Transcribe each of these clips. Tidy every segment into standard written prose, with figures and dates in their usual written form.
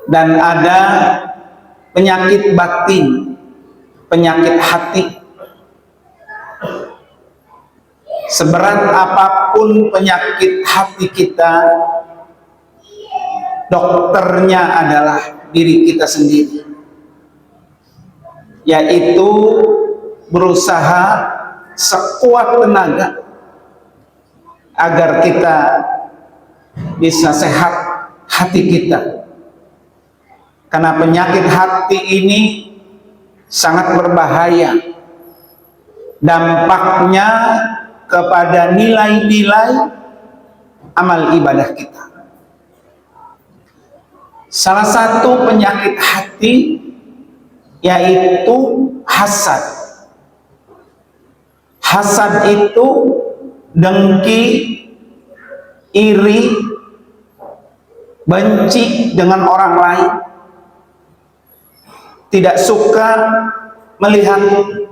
dan ada penyakit batin, penyakit hati. Seberat apapun penyakit hati kita, dokternya adalah diri kita sendiri, yaitu berusaha sekuat tenaga agar kita bisa sehat hati kita. Karena penyakit hati ini sangat berbahaya. Dampaknya kepada nilai-nilai amal ibadah kita. Salah satu penyakit hati yaitu hasad. Hasad itu dengki, iri, benci dengan orang lain, tidak suka melihat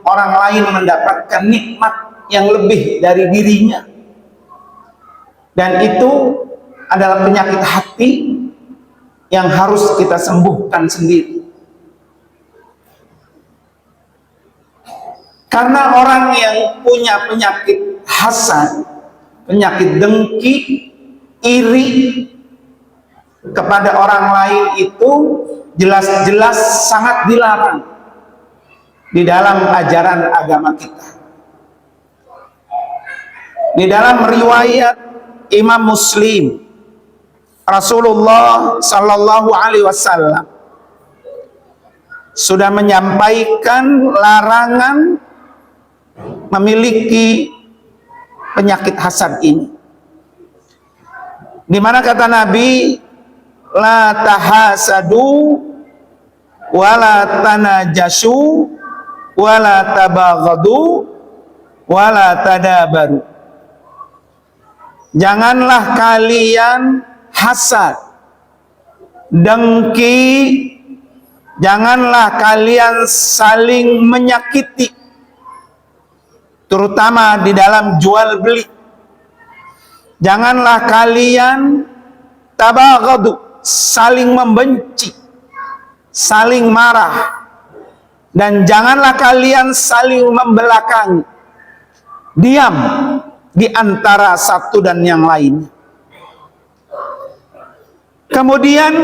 orang lain mendapatkan nikmat yang lebih dari dirinya. Dan itu adalah penyakit hati yang harus kita sembuhkan sendiri. Karena orang yang punya penyakit hasad, penyakit dengki, iri kepada orang lain itu jelas-jelas sangat dilarang di dalam ajaran agama kita. Di dalam riwayat Imam Muslim, Rasulullah Sallallahu Alaihi Wasallam sudah menyampaikan larangan memiliki penyakit hasad ini. Di mana kata Nabi, la tahasadu wala tanajasu wala tabaghadu wala tadabaru. Janganlah kalian hasad, dengki, janganlah kalian saling menyakiti, terutama di dalam jual beli. Janganlah kalian tabaghadu, saling membenci, saling marah, dan janganlah kalian saling membelakangi. Diam di antara satu dan yang lain. Kemudian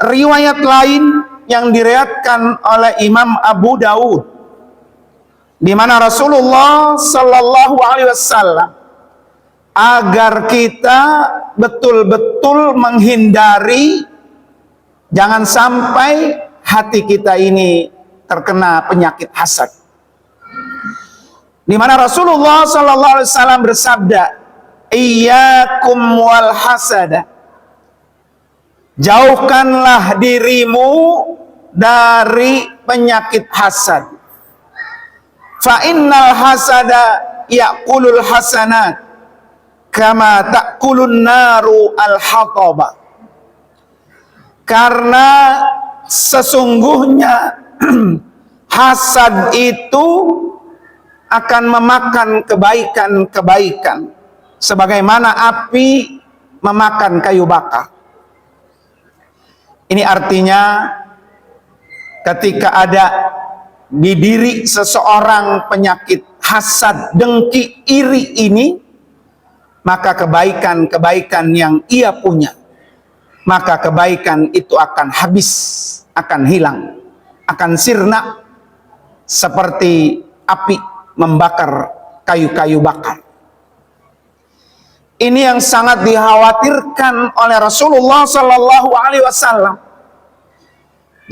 riwayat lain yang diriwayatkan oleh Imam Abu Daud, di mana Rasulullah Sallallahu Alaihi Wasallam agar kita betul-betul menghindari, jangan sampai hati kita ini terkena penyakit hasad. Di mana Rasulullah Sallallahu Alaihi Wasallam bersabda, "Iyyakum wal hasada." Jauhkanlah dirimu dari penyakit hasad. Fa innal hasada ya'kulul hasanat kama ta'kulun naru al-hataba. Karena sesungguhnya hasad itu akan memakan kebaikan-kebaikan sebagaimana api memakan kayu bakar. Ini artinya ketika ada di diri seseorang penyakit hasad, dengki, iri ini, maka kebaikan-kebaikan yang ia punya, maka kebaikan itu akan habis, akan hilang, akan sirna seperti api membakar kayu-kayu bakar. Ini yang sangat dikhawatirkan oleh Rasulullah Sallallahu Alaihi Wasallam.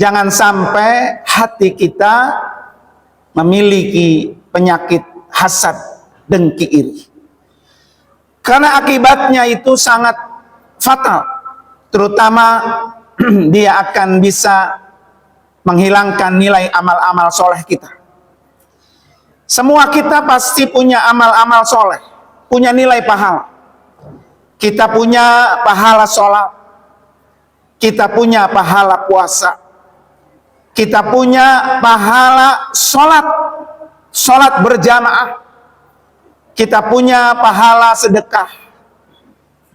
Jangan sampai hati kita memiliki penyakit hasad, dengki, iri. Karena akibatnya itu sangat fatal. Terutama dia akan bisa menghilangkan nilai amal-amal soleh kita. Semua kita pasti punya amal-amal soleh, punya nilai pahala. Kita punya pahala sholat, kita punya pahala puasa, kita punya pahala sholat berjamaah, kita punya pahala sedekah,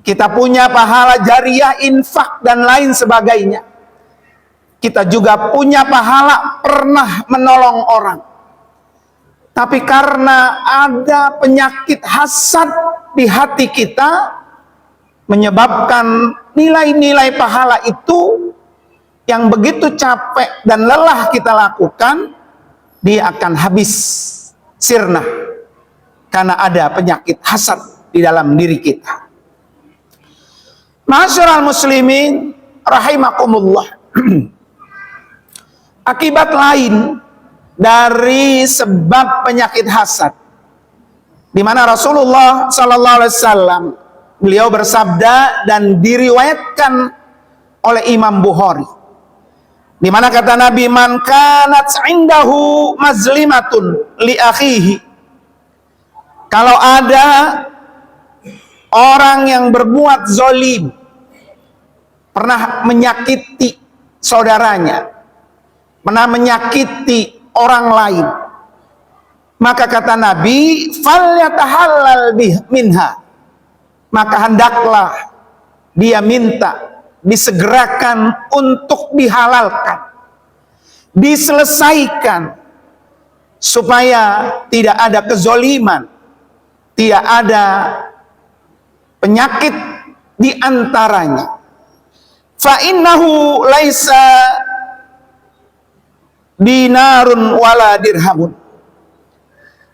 kita punya pahala jariah, infak, dan lain sebagainya. kita juga punya pahala pernah menolong orang. Tapi karena ada penyakit hasad di hati kita, menyebabkan nilai-nilai pahala itu yang begitu capek dan lelah kita lakukan, dia akan habis sirna karena ada penyakit hasad di dalam diri kita. Ma'asyiral muslimin rahimakumullah. Akibat lain dari sebab penyakit hasad, di mana Rasulullah sallallahu alaihi wasallam beliau bersabda dan diriwayatkan oleh Imam Bukhari, di mana kata Nabi, man kanat indahu mazlimatun li akhihi, kalau ada orang yang berbuat zalim, pernah menyakiti saudaranya, pernah menyakiti orang lain, maka kata Nabi, falyatahallal minha, maka hendaklah dia minta disegerakan untuk dihalalkan, diselesaikan, supaya tidak ada kezoliman, tidak ada penyakit di antaranya. Fa innahu laisa dinarun wala dirhamun,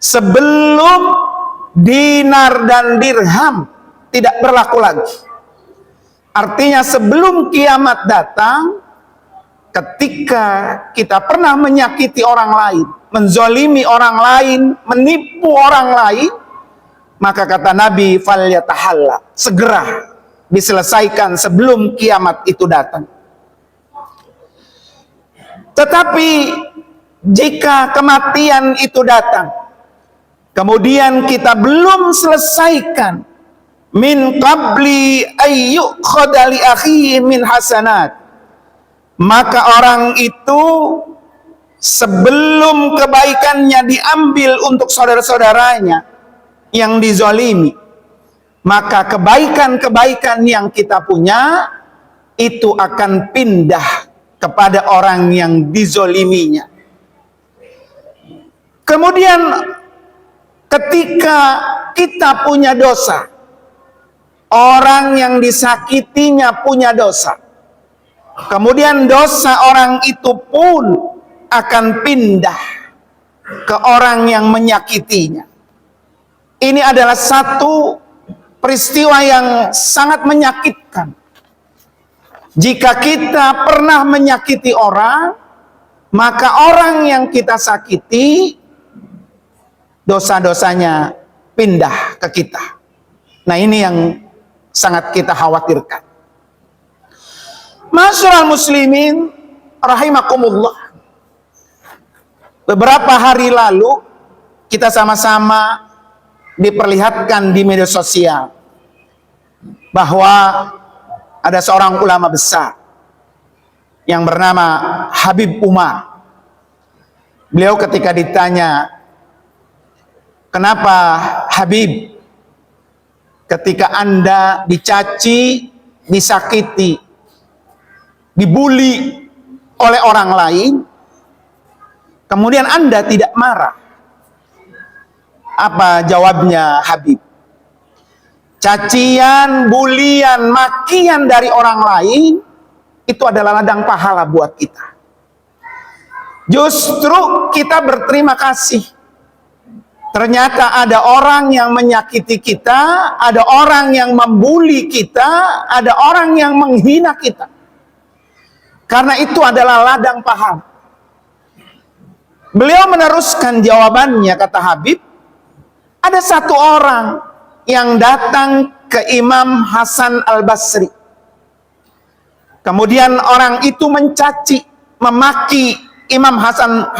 sebelum dinar dan dirham tidak berlaku lagi. Artinya sebelum kiamat datang, ketika kita pernah menyakiti orang lain, menzolimi orang lain, menipu orang lain, maka kata Nabi, falyatahalla, segera diselesaikan sebelum kiamat itu datang. Tetapi jika kematian itu datang, kemudian kita belum selesaikan, min qabli ayyukhadha li akhihi min hasanat, maka orang itu sebelum kebaikannya diambil untuk saudara-saudaranya yang dizalimi, maka kebaikan-kebaikan yang kita punya itu akan pindah kepada orang yang dizoliminya. Kemudian ketika kita punya dosa, orang yang disakitinya punya dosa, kemudian dosa orang itu pun akan pindah ke orang yang menyakitinya. Ini adalah satu peristiwa yang sangat menyakitkan. Jika kita pernah menyakiti orang, maka orang yang kita sakiti, dosa-dosanya pindah ke kita. Nah, ini yang sangat kita khawatirkan. Ma'asyiral muslimin rahimakumullah. Beberapa hari lalu kita sama-sama diperlihatkan di media sosial bahwa ada seorang ulama besar yang bernama Habib Umar. Beliau ketika ditanya, kenapa Habib ketika Anda dicaci, disakiti, dibully oleh orang lain, kemudian Anda tidak marah? Apa jawabnya Habib? Cacian, bulian, makian dari orang lain itu adalah ladang pahala buat kita. Justru kita berterima kasih. Ternyata ada orang yang menyakiti kita, ada orang yang membuli kita, ada orang yang menghina kita. Karena itu adalah ladang pahala. Beliau meneruskan jawabannya, kata Habib, ada satu orang yang datang ke Imam Hasan Al-Basri. Kemudian orang itu mencaci, memaki Imam Hasan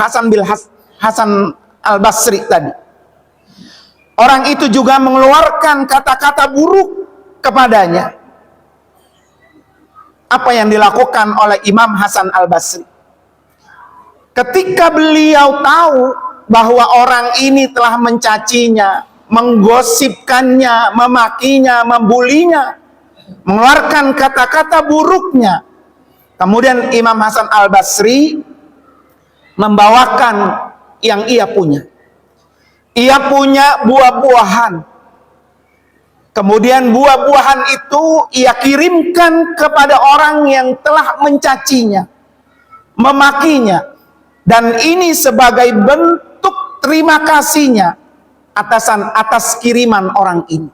Al-Basri tadi. Orang itu juga mengeluarkan kata-kata buruk kepadanya. Apa yang dilakukan oleh Imam Hasan Al-Basri? Ketika beliau tahu bahwa orang ini telah mencacinya, menggosipkannya, memakinya, membulinya, mengeluarkan kata-kata buruknya, Kemudian Imam Hasan Al-Basri membawakan yang ia punya. Ia punya buah-buahan. Kemudian buah-buahan itu ia kirimkan kepada orang yang telah mencacinya, memakinya. Dan ini sebagai bentuk terima kasihnya atas kiriman orang ini.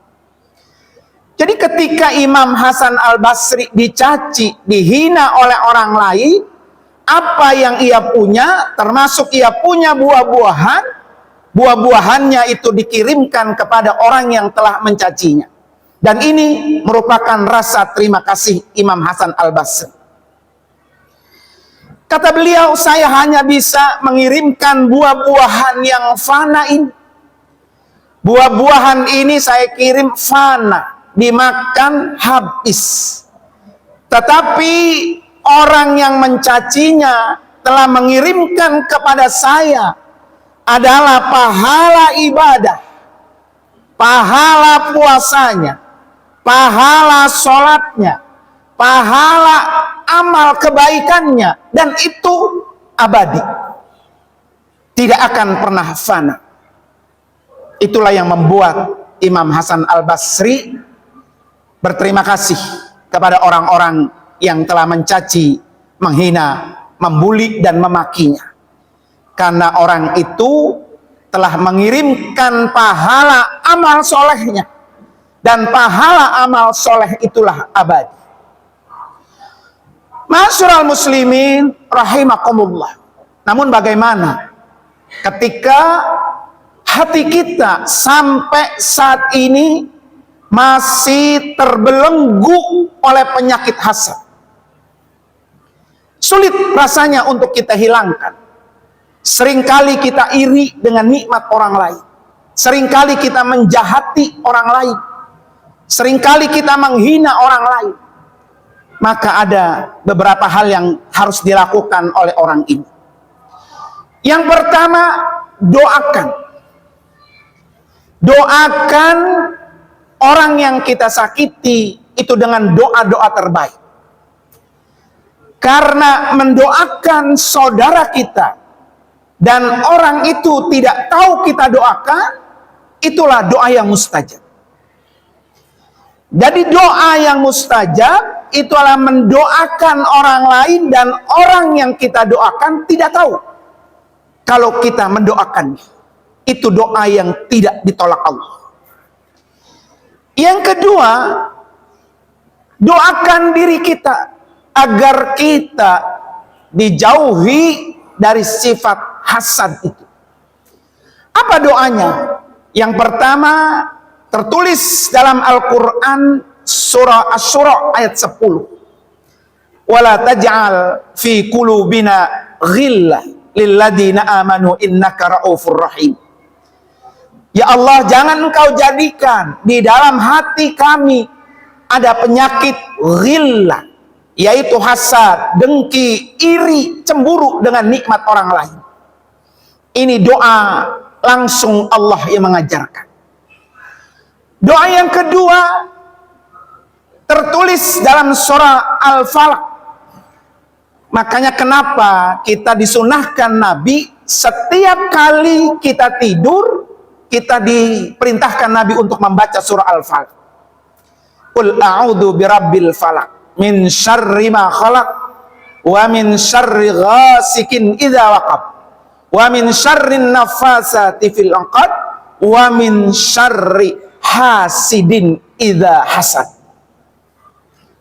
Jadi ketika Imam Hasan Al-Basri dicaci, dihina oleh orang lain, apa yang ia punya, termasuk ia punya buah-buahan, buah-buahannya itu dikirimkan kepada orang yang telah mencacinya. Dan ini merupakan rasa terima kasih Imam Hasan Al-Basri. Kata beliau, saya hanya bisa mengirimkan buah-buahan yang fana ini. Buah-buahan ini saya kirim fana, dimakan habis. Tetapi orang yang mencacinya telah mengirimkan kepada saya adalah pahala ibadah, pahala puasanya, pahala sholatnya, pahala amal kebaikannya, dan itu abadi, tidak akan pernah fana. Itulah yang membuat Imam Hasan Al-Basri berterima kasih kepada orang-orang yang telah mencaci, menghina, membuli, dan memakinya. Karena orang itu telah mengirimkan pahala amal solehnya. Dan pahala amal soleh itulah abadi. Ma'asyiral muslimin rahimakumullah. Namun bagaimana ketika hati kita sampai saat ini masih terbelenggu oleh penyakit hasad? Sulit rasanya untuk kita hilangkan. Seringkali kita iri dengan nikmat orang lain. Seringkali kita menjahati orang lain. Seringkali kita menghina orang lain. Maka ada beberapa hal yang harus dilakukan oleh orang ini. Yang pertama, doakan. Doakan orang yang kita sakiti itu dengan doa-doa terbaik. Karena mendoakan saudara kita dan orang itu tidak tahu kita doakan, itulah doa yang mustajab. Jadi doa yang mustajab itu adalah mendoakan orang lain dan orang yang kita doakan tidak tahu kalau kita mendoakannya. Itu doa yang tidak ditolak Allah. Yang kedua, doakan diri kita agar kita dijauhi dari sifat hasad itu. Apa doanya? Yang pertama tertulis dalam Al-Quran surah Asy-Syura ayat 10. Wala taj'al fi qulubina ghillah lilladzina amanu innaka raufur rahim. Ya Allah, jangan engkau jadikan di dalam hati kami ada penyakit ghillah, yaitu hasad, dengki, iri, cemburu dengan nikmat orang lain. Ini doa langsung Allah yang mengajarkan. Doa yang kedua tertulis dalam surah Al-Falaq. Makanya kenapa kita disunahkan Nabi setiap kali kita tidur, kita diperintahkan Nabi untuk membaca surah Al-Falaq. Qul a'udzu birabbil falaq min syarri ma khalaq wa min syarri ghasikin idza waqab wa min syarrin nafasati fil 'uqad wa min syarri hasidin idza hasad.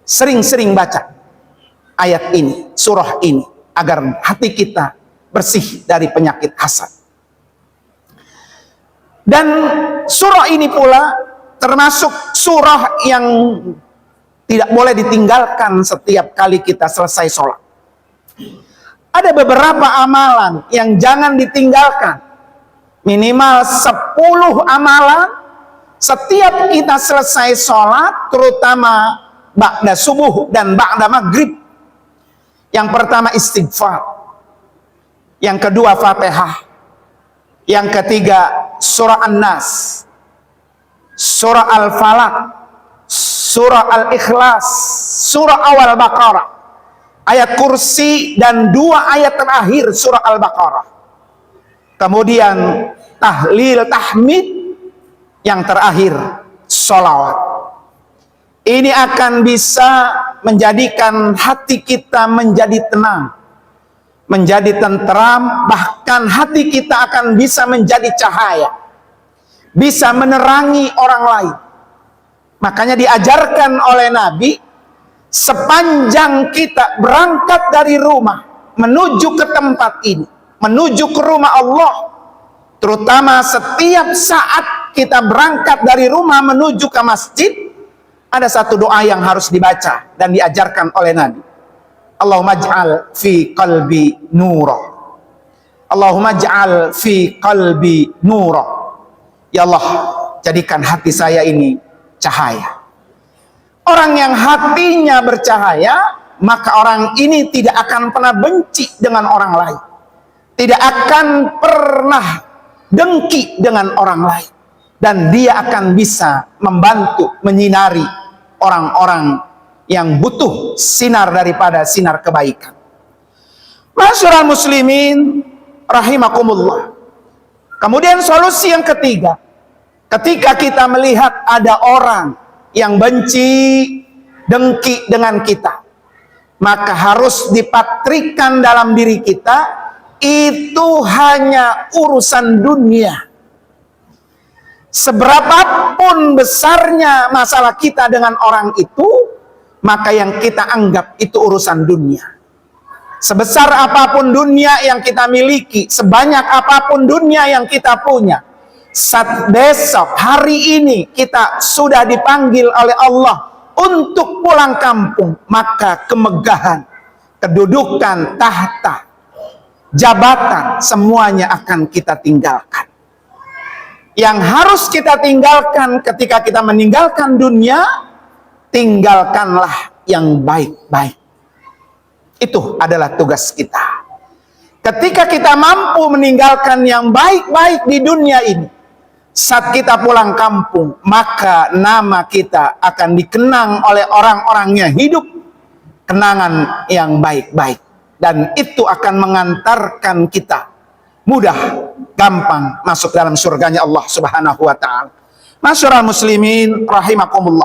Sering-sering baca ayat ini, surah ini, agar hati kita bersih dari penyakit hasad. Dan surah ini pula termasuk surah yang tidak boleh ditinggalkan setiap kali kita selesai sholat. Ada beberapa amalan yang jangan ditinggalkan. Minimal 10 amalan setiap kita selesai sholat, terutama ba'da subuh dan ba'da maghrib. Yang pertama istighfar. Yang kedua Fatihah. Yang ketiga surah An-Nas, surah Al-Falaq, surah Al-Ikhlas, surah awal Baqarah, ayat kursi, dan 2 ayat terakhir surah Al-Baqarah. Kemudian tahlil tahmid, yang terakhir sholawat. Ini akan bisa menjadikan hati kita menjadi tenang, menjadi tentram, bahkan hati kita akan bisa menjadi cahaya, bisa menerangi orang lain. Makanya diajarkan oleh Nabi, sepanjang kita berangkat dari rumah menuju ke tempat ini, menuju ke rumah Allah, terutama setiap saat kita berangkat dari rumah menuju ke masjid, ada satu doa yang harus dibaca dan diajarkan oleh Nabi. Allahumma ij'al fi qalbi nura. Allahumma ij'al fi qalbi nura. Ya Allah, jadikan hati saya ini cahaya. Orang yang hatinya bercahaya, maka orang ini tidak akan pernah benci dengan orang lain, tidak akan pernah dengki dengan orang lain, dan dia akan bisa membantu menyinari orang-orang yang butuh sinar daripada sinar kebaikan. Masyarakat muslimin rahimakumullah. Kemudian solusi yang ketiga, ketika kita melihat ada orang yang benci, dengki dengan kita, maka harus dipatrikan dalam diri kita, itu hanya urusan dunia. Seberapapun besarnya masalah kita dengan orang itu, maka yang kita anggap itu urusan dunia. Sebesar apapun dunia yang kita miliki, sebanyak apapun dunia yang kita punya, saat besok hari ini kita sudah dipanggil oleh Allah untuk pulang kampung, maka kemegahan, kedudukan, tahta, jabatan, semuanya akan kita tinggalkan. Yang harus kita tinggalkan ketika kita meninggalkan dunia, tinggalkanlah yang baik-baik. Itu adalah tugas kita. Ketika kita mampu meninggalkan yang baik-baik di dunia ini, saat kita pulang kampung, maka nama kita akan dikenang oleh orang-orang yang hidup kenangan yang baik-baik. Dan itu akan mengantarkan kita mudah, gampang masuk dalam surganya Allah Subhanahu wa ta'ala. Masyarakat muslimin rahimakumullah.